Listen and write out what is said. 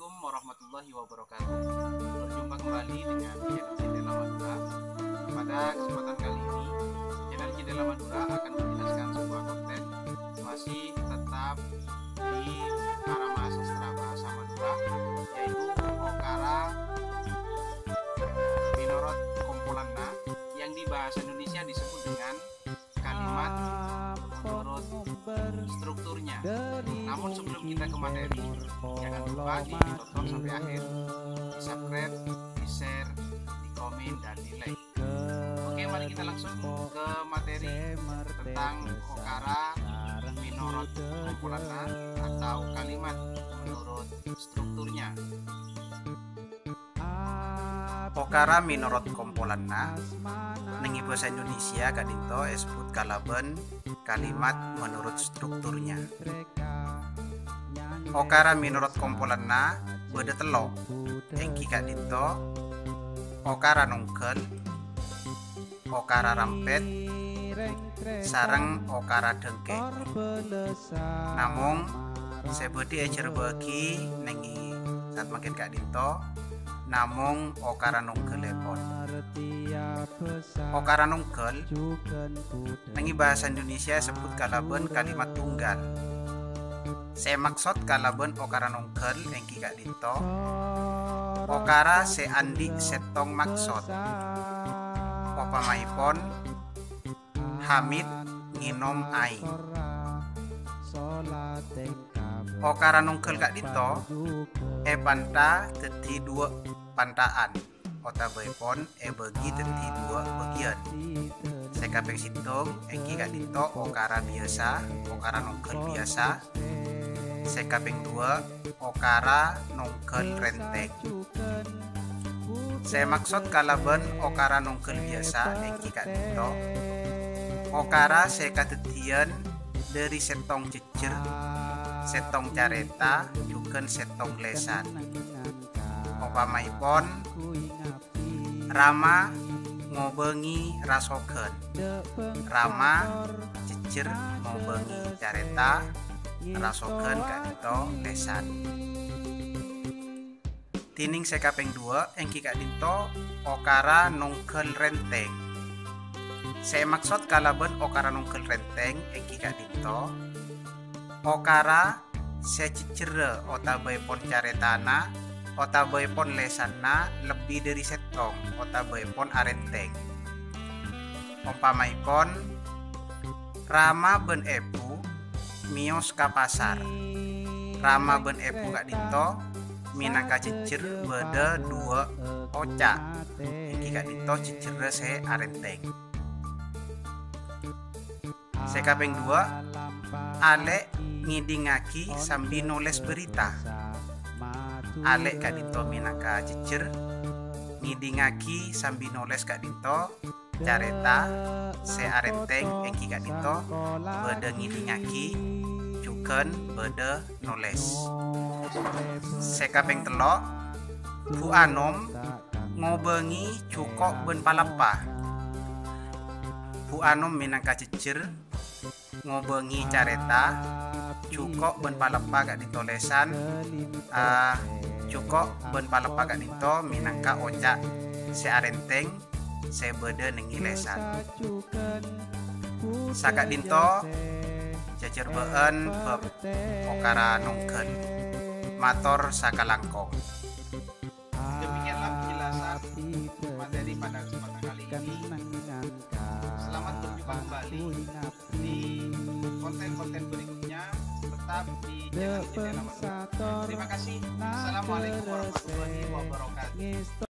Assalamualaikum warahmatullahi wabarakatuh. Berjumpa kembali dengan channel Jendela Madura. Pada kesempatan kali ini, channel Jendela Madura akan menjelaskan sebuah konten masih tetap di Karama Sastra Bahasa Madura, yaitu Okara Minorot Kompolanna, yang di bahasa Indonesia disebut dengan kalimat menurut strukturnya. Namun sebelum kita ke materi, jangan lupa ditonton sampai akhir, di subscribe, di share, di komen, dan di like. Oke, mari kita langsung ke materi tentang Okara Minorot Kompolanna atau kalimat menurut strukturnya. Okara Minorot Kompolanna nengi bahasa Indonesia kadinto disebut kalaben kalimat menurut strukturnya. Okara Minorot Kompolanna beda telo engki kadinto okara nungkel, okara rampet, sareng okara dengkek. Namung sebedi ecer bagi nengi saat makin kadinto namung okara nungkel lepon. Okara nungkel nengi bahasa Indonesia sebut kalaben kalimat tunggal. Saya maksud kalaben okara nungkel engki kak dito okara se andi setong maksud opamaipon Hamid nginom aing. Okara nungkel kak dito panta teti dua pantaan otabaipon bagi teti dua bagian. Saya kapeng situng engki kak dito okara biasa, okara nungkel biasa. Saya kaping 2 okara nungkel renteng. Saya maksud kalaben okara nungkel biasa engki kak dito okara saya katetian dari setong cecer, setong careta, juga setong lesan. Opamaipon Rama ngobengi rasoken, Rama cecer ngobengi careta, rasoken kadito lesan. Tining sekapeng 2 engki kadito okara nungkel renteng. Saya maksud kalaben okara nungkel renteng engki kadito okara sececere otabaipon caretana, otabaipon lesanna lebih dari setong otabaipon arenteng. Umpamaipon Rama ben epu mios ka pasar. Rama ben epu kak dito minaka cecer beda 2 oca engki kak dito cecere se arenteng. Sekapeng 2 Ale ngidingaki sambil nulis berita. Ale kak dito minaka cecer ngidingaki sambil nulis kak dito careta se arenteng engki kak dito beda ngidingaki cuken beda nulis. Sekapeng telo Bu Anom ngobengi cukok ben palapa. Bu Anom minangka cecer ngobengi careta cukok ben palapa kak dito lesan, cukok ben palapa kak dito minangka oca se arenteng se beda nengi lesan. Sakak dinto cecer been bab okara nungkel. Mator sakalangkong. Demikianlah penjelasan materi pada kesempatan kali ini. Selamat berjumpa kembali di konten-konten berikutnya, tetap di channel Jendela Madura. Terima kasih. Assalamualaikum warahmatullahi wabarakatuh.